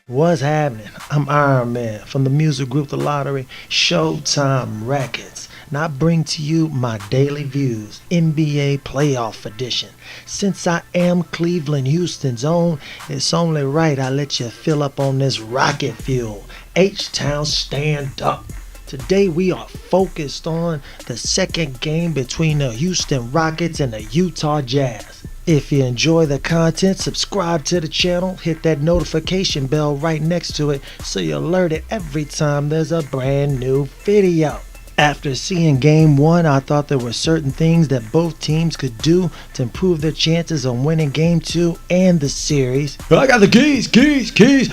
What's happening? I'm Iron Man from the music group The Lottery, Showtime Records, and I bring to you my daily views, NBA Playoff Edition. Since I am Cleveland, Houston's own, it's only right I let you fill up on this rocket fuel. H-Town, stand up. Today we are focused on the second game between the Houston Rockets and the Utah Jazz. If you enjoy the content, subscribe to the channel, hit that notification bell right next to it so you're alerted every time there's a brand new video. After seeing game one, I thought there were certain things that both teams could do to improve their chances on winning game two and the series. I got the keys.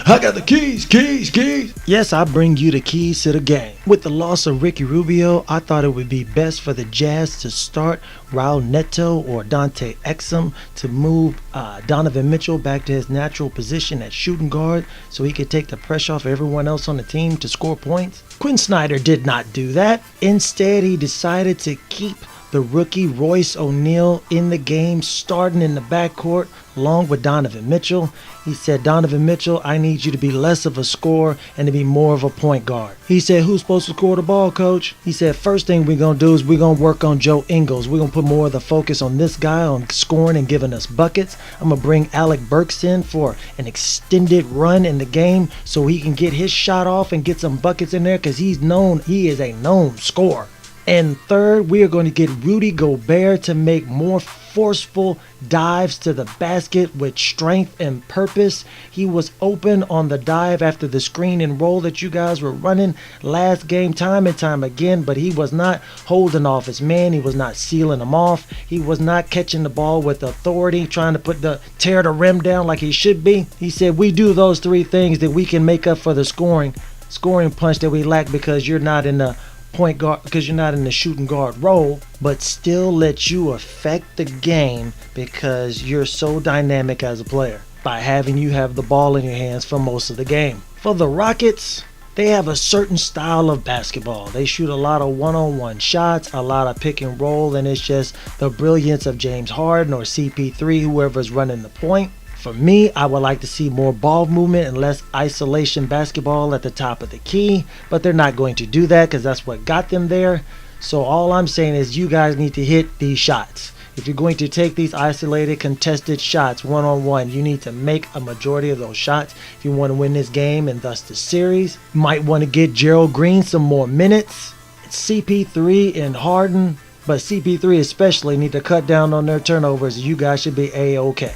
I got the keys. Yes, I bring you the keys to the game. With the loss of Ricky Rubio, I thought it would be best for the Jazz to start Raul Neto or Dante Exum to move Donovan Mitchell back to his natural position at shooting guard so he could take the pressure off everyone else on the team to score points. Quinn Snyder did not do that. Instead, he decided to keep the rookie Royce O'Neal in the game, starting in the backcourt along with Donovan Mitchell. He said, Donovan Mitchell, I need you to be less of a scorer and to be more of a point guard. He said, who's supposed to score the ball, coach? He said, first thing we're going to do is we're going to work on Joe Ingles. We're going to put more of the focus on this guy, on scoring and giving us buckets. I'm going to bring Alec Burks in for an extended run in the game so he can get his shot off and get some buckets in there because he is a known scorer. And third, we are going to get Rudy Gobert to make more forceful dives to the basket with strength and purpose. He was open on the dive after the screen and roll that you guys were running last game time and time again, but he was not holding off his man. He was not sealing him off. He was not catching the ball with authority, trying to tear the rim down like he should be. He said, we do those three things that we can make up for the scoring punch that we lack because you're not in the point guard, because you're not in the shooting guard role, but still let you affect the game because you're so dynamic as a player by having you have the ball in your hands for most of the game. For the Rockets, they have a certain style of basketball. They shoot a lot of one-on-one shots, a lot of pick and roll, and it's just the brilliance of James Harden or CP3, whoever's running the point. For me, I would like to see more ball movement and less isolation basketball at the top of the key, but they're not going to do that because that's what got them there. So all I'm saying is you guys need to hit these shots. If you're going to take these isolated, contested shots one-on-one, you need to make a majority of those shots if you want to win this game and thus the series. You might want to get Gerald Green some more minutes. It's CP3 and Harden, but CP3 especially need to cut down on their turnovers. You guys should be A-OK.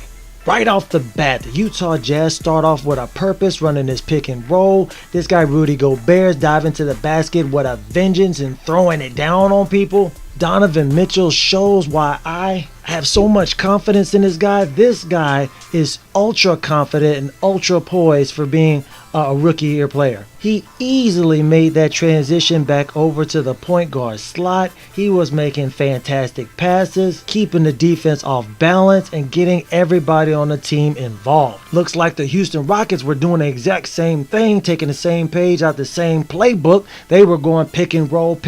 Right off the bat, the Utah Jazz start off with a purpose, running this pick and roll. This guy Rudy Gobert is diving to the basket with a vengeance and throwing it down on people. Donovan Mitchell shows why I have so much confidence in this guy. This guy is ultra confident and ultra poised for being a rookie year player. He easily made that transition back over to the point guard slot. He was making fantastic passes, keeping the defense off balance, and getting everybody on the team involved. Looks like the Houston Rockets were doing the exact same thing, taking the same page out the same playbook. They were going pick and roll.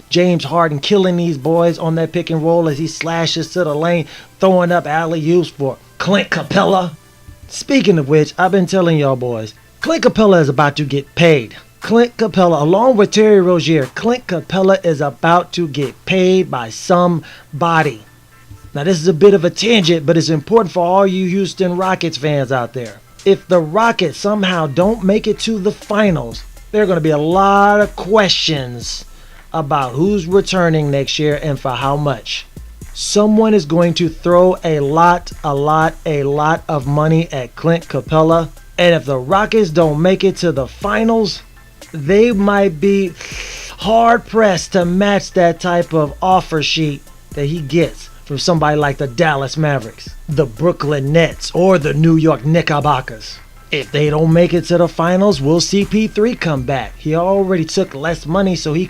James Harden killing these boys on that pick and roll as he slashes to the lane, throwing up alley-oops for Clint Capella. Speaking of which, I've been telling y'all boys, Clint Capella is about to get paid. Clint Capella, along with Terry Rozier, Clint Capella is about to get paid by somebody. Now this is a bit of a tangent, but it's important for all you Houston Rockets fans out there. If the Rockets somehow don't make it to the finals, there are going to be a lot of questions about who's returning next year and for how much. Someone is going to throw a lot of money at Clint Capella. And if the Rockets don't make it to the finals, they might be hard pressed to match that type of offer sheet that he gets from somebody like the Dallas Mavericks, the Brooklyn Nets, or the New York Knickerbockers. If they don't make it to the finals, will CP3 come back? He already took less money, so he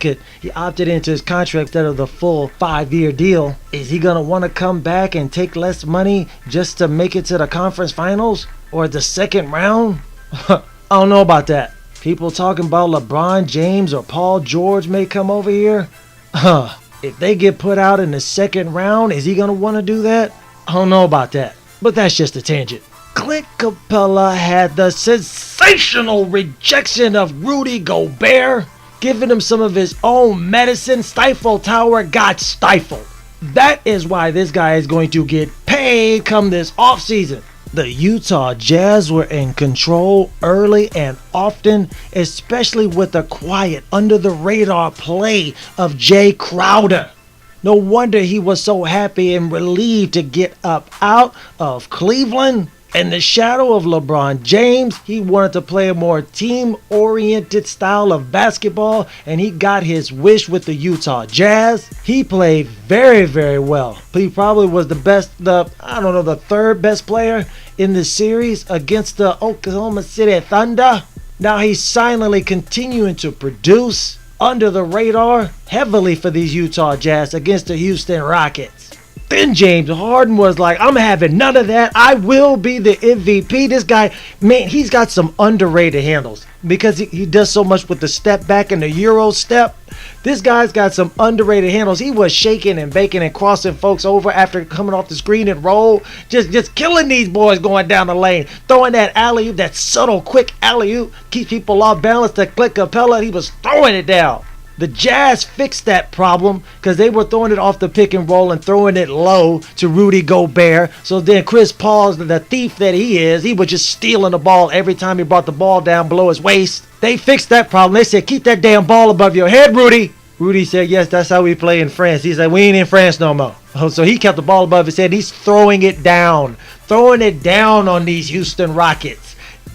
opted into his contract instead of the full 5-year deal. Is he going to want to come back and take less money just to make it to the conference finals or the second round? I don't know about that. People talking about LeBron James or Paul George may come over here. If they get put out in the second round, is he going to want to do that? I don't know about that. But that's just a tangent. Clint Capella had the sensational sensational rejection of Rudy Gobert, giving him some of his own medicine. Stifle Tower got stifled. That is why this guy is going to get paid come this offseason. The Utah Jazz were in control early and often, especially with the quiet, under-the-radar play of Jay Crowder. No wonder he was so happy and relieved to get up out of Cleveland. In the shadow of LeBron James, he wanted to play a more team-oriented style of basketball, and he got his wish with the Utah Jazz. He played very, very well. He probably was the third best player in the series against the Oklahoma City Thunder. Now he's silently continuing to produce under the radar heavily for these Utah Jazz against the Houston Rockets. Then James Harden was like, I'm having none of that. I will be the MVP. This guy, man, he's got some underrated handles because he does so much with the step back and the Euro step. This guy's got some underrated handles. He was shaking and baking and crossing folks over after coming off the screen and roll. Just killing these boys going down the lane. Throwing that alley-oop, that subtle, quick alley-oop. Keep people off balance to Clint Capella. He was throwing it down. The Jazz fixed that problem because they were throwing it off the pick and roll and throwing it low to Rudy Gobert. So then Chris Paul, the thief that he is, he was just stealing the ball every time he brought the ball down below his waist. They fixed that problem. They said, keep that damn ball above your head, Rudy. Rudy said, yes, that's how we play in France. He said, we ain't in France no more. So he kept the ball above his head. He's throwing it down on these Houston Rockets.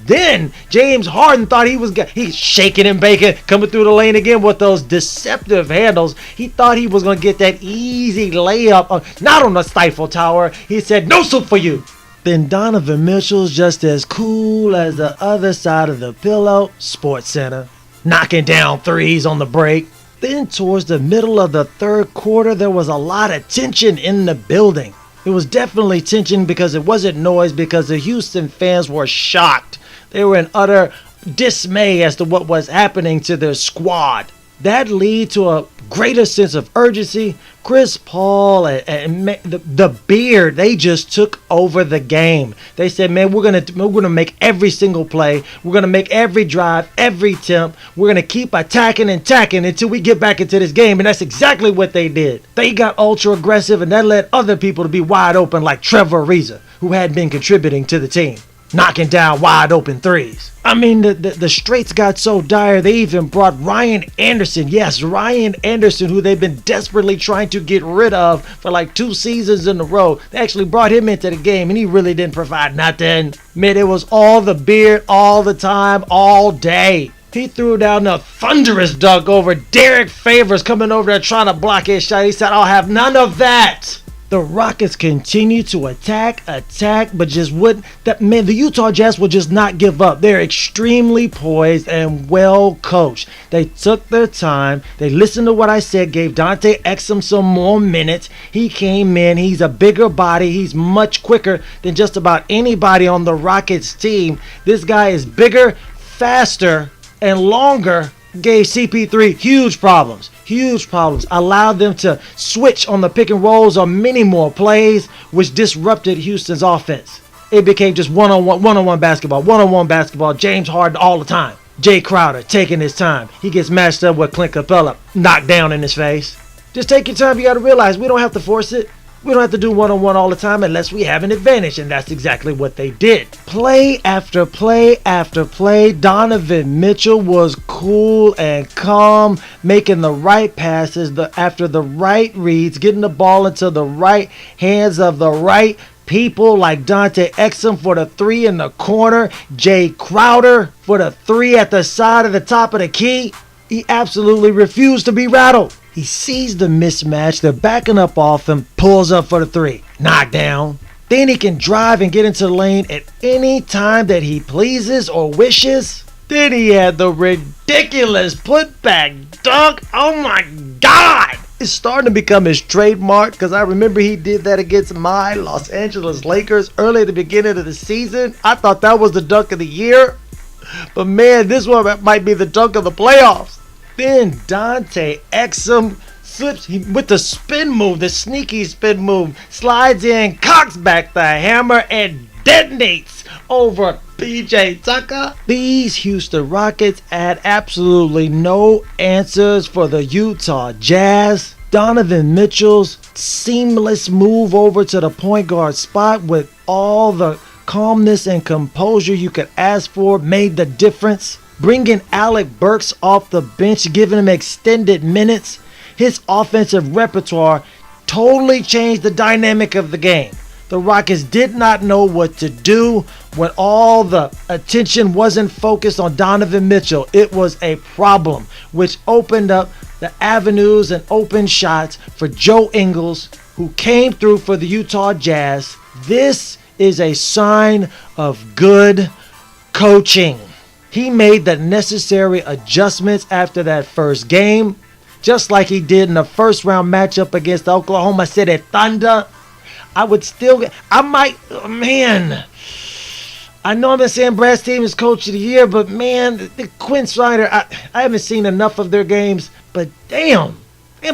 Then James Harden thought he's shaking and baking, coming through the lane again with those deceptive handles. He thought he was going to get that easy layup, not on the Stifle Tower. He said, no soup for you. Then Donovan Mitchell's just as cool as the other side of the pillow, Sports Center, knocking down threes on the break. Then towards the middle of the third quarter, there was a lot of tension in the building. It was definitely tension because it wasn't noise, because the Houston fans were shocked. They were in utter dismay as to what was happening to their squad. That led to a greater sense of urgency. Chris Paul and the Beard, they just took over the game. They said, man, we're gonna make every single play. We're gonna make every drive, every attempt. We're gonna keep attacking until we get back into this game. And that's exactly what they did. They got ultra aggressive, and that led other people to be wide open, like Trevor Ariza, who had been contributing to the team, knocking down wide open threes. I mean, the straits got so dire, they even brought Ryan Anderson. Yes, Ryan Anderson, who they've been desperately trying to get rid of for like 2 seasons in a row. They actually brought him into the game, and he really didn't provide nothing. Man, it was all the Beard, all the time, all day. He threw down a thunderous dunk over Derek Favors coming over there trying to block his shot. He said, I'll have none of that. The Rockets continue to attack, but just wouldn't. The Utah Jazz will just not give up. They're extremely poised and well coached. They took their time. They listened to what I said, gave Dante Exum some more minutes. He came in. He's a bigger body. He's much quicker than just about anybody on the Rockets team. This guy is bigger, faster, and longer. Gave CP3 huge problems, allowed them to switch on the pick and rolls on many more plays, which disrupted Houston's offense. It became just one-on-one basketball, James Harden all the time. Jay Crowder taking his time. He gets matched up with Clint Capella, knocked down in his face. Just take your time. You got to realize we don't have to force it. We don't have to do one-on-one all the time unless we have an advantage, and that's exactly what they did. Play after play after play, Donovan Mitchell was cool and calm, making the right passes after the right reads, getting the ball into the right hands of the right people, like Dante Exum for the 3 in the corner, Jay Crowder for the 3 at the side of the top of the key. He absolutely refused to be rattled. He sees the mismatch. They're backing up off him. Pulls up for the 3. Knockdown. Then he can drive and get into the lane at any time that he pleases or wishes. Then he had the ridiculous putback dunk. Oh my God. It's starting to become his trademark, because I remember he did that against my Los Angeles Lakers early at the beginning of the season. I thought that was the dunk of the year. But man, this one might be the dunk of the playoffs. Then Dante Exum slips with the spin move, the sneaky spin move, slides in, cocks back the hammer, and detonates over PJ Tucker. These Houston Rockets had absolutely no answers for the Utah Jazz. Donovan Mitchell's seamless move over to the point guard spot with all the calmness and composure you could ask for made the difference. Bringing Alec Burks off the bench, giving him extended minutes, his offensive repertoire totally changed the dynamic of the game. The Rockets did not know what to do when all the attention wasn't focused on Donovan Mitchell. It was a problem, which opened up the avenues and open shots for Joe Ingles, who came through for the Utah Jazz. This is a sign of good coaching. He made the necessary adjustments after that first game, just like he did in the first round matchup against the Oklahoma City Thunder. I know I'm not saying Brad Stevens coach of the year, but man, Quinn Snyder, I haven't seen enough of their games, but damn,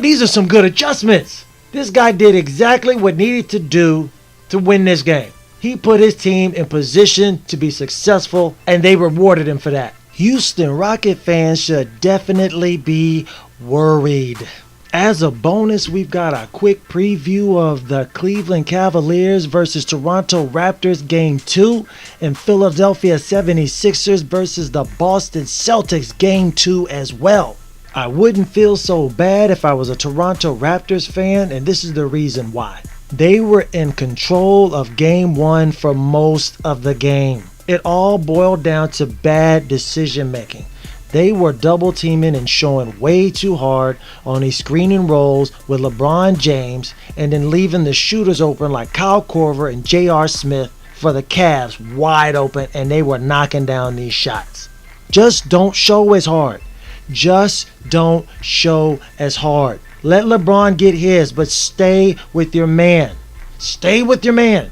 these are some good adjustments. This guy did exactly what needed to do to win this game. He put his team in position to be successful, and they rewarded him for that. Houston Rocket fans should definitely be worried. As a bonus, we've got a quick preview of the Cleveland Cavaliers versus Toronto Raptors Game 2 and Philadelphia 76ers versus the Boston Celtics Game 2 as well. I wouldn't feel so bad if I was a Toronto Raptors fan, and this is the reason why. They were in control of Game 1 for most of the game. It all boiled down to bad decision making. They were double teaming and showing way too hard on these screening rolls with LeBron James and then leaving the shooters open like Kyle Korver and J.R. Smith for the Cavs wide open, and they were knocking down these shots. Just don't show as hard. Just don't show as hard. Let LeBron get his, but stay with your man. Stay with your man.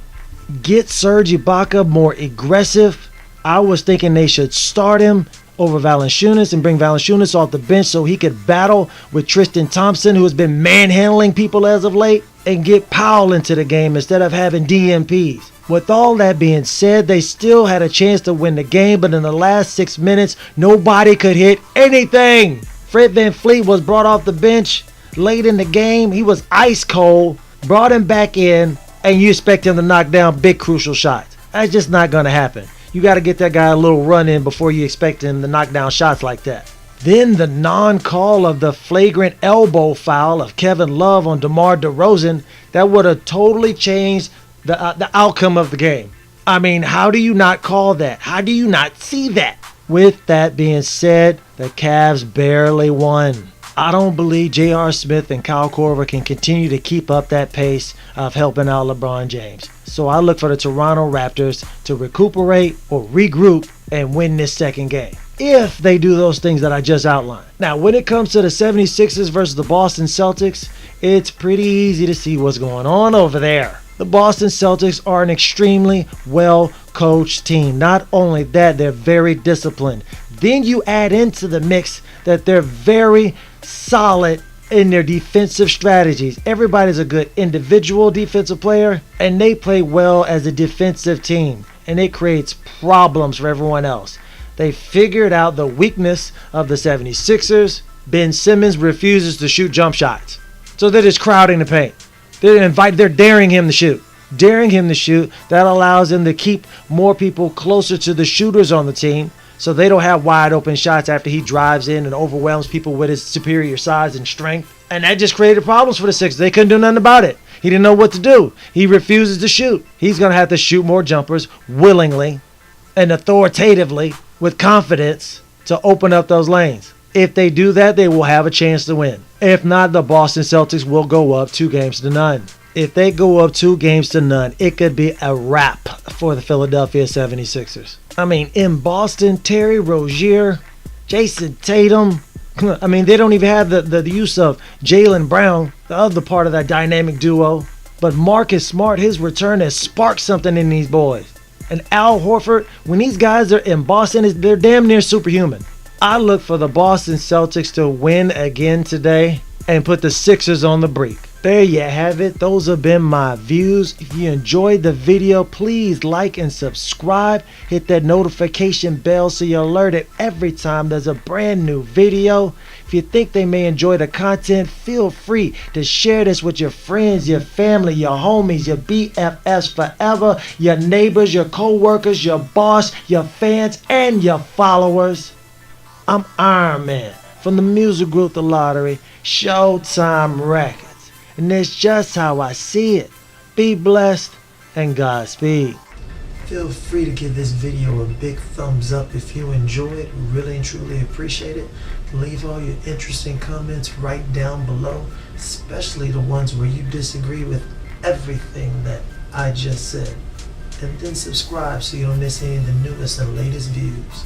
Get Serge Ibaka more aggressive. I was thinking they should start him over Valanciunas and bring Valanciunas off the bench so he could battle with Tristan Thompson, who has been manhandling people as of late, and get Powell into the game instead of having DMPs. With all that being said, they still had a chance to win the game, but in the last 6 minutes, nobody could hit anything. Fred VanVleet was brought off the bench late in the game. He was ice cold, brought him back in, and you expect him to knock down big crucial shots. That's just not going to happen. You got to get that guy a little run in before you expect him to knock down shots like that. Then the non-call of the flagrant elbow foul of Kevin Love on DeMar DeRozan, that would have totally changed the outcome of the game. I mean, how do you not call that? How do you not see that? With that being said, the Cavs barely won. I don't believe J.R. Smith and Kyle Korver can continue to keep up that pace of helping out LeBron James. So I look for the Toronto Raptors to recuperate or regroup and win this second game, if they do those things that I just outlined. Now, when it comes to the 76ers versus the Boston Celtics, it's pretty easy to see what's going on over there. The Boston Celtics are an extremely well-coached team. Not only that, they're very disciplined. Then you add into the mix that they're very solid in their defensive strategies. Everybody's a good individual defensive player, and they play well as a defensive team, and it creates problems for everyone else. They figured out the weakness of the 76ers. Ben Simmons refuses to shoot jump shots, so they're just crowding the paint. They're daring him to shoot. That allows him to keep more people closer to the shooters on the team, so they don't have wide open shots after he drives in and overwhelms people with his superior size and strength. And that just created problems for the Sixers. They couldn't do nothing about it. He didn't know what to do. He refuses to shoot. He's going to have to shoot more jumpers willingly and authoritatively with confidence to open up those lanes. If they do that, they will have a chance to win. If not, the Boston Celtics will go up 2-0. If they go up 2-0, it could be a wrap for the Philadelphia 76ers. I mean, in Boston, Terry Rozier, Jason Tatum. I mean, they don't even have the use of Jaylen Brown, the other part of that dynamic duo. But Marcus Smart, his return has sparked something in these boys. And Al Horford, when these guys are in Boston, they're damn near superhuman. I look for the Boston Celtics to win again today and put the Sixers on the brink. There you have it. Those have been my views. If you enjoyed the video, please like and subscribe. Hit that notification bell so you're alerted every time there's a brand new video. If you think they may enjoy the content, feel free to share this with your friends, your family, your homies, your BFFs forever, your neighbors, your co-workers, your boss, your fans, and your followers. I'm Iron Man from the music group The Lottery, Showtime Records. And that's just how I see it. Be blessed and Godspeed. Feel free to give this video a big thumbs up if you enjoy it. Really and truly appreciate it. Leave all your interesting comments right down below, especially the ones where you disagree with everything that I just said. And then subscribe so you don't miss any of the newest and latest views.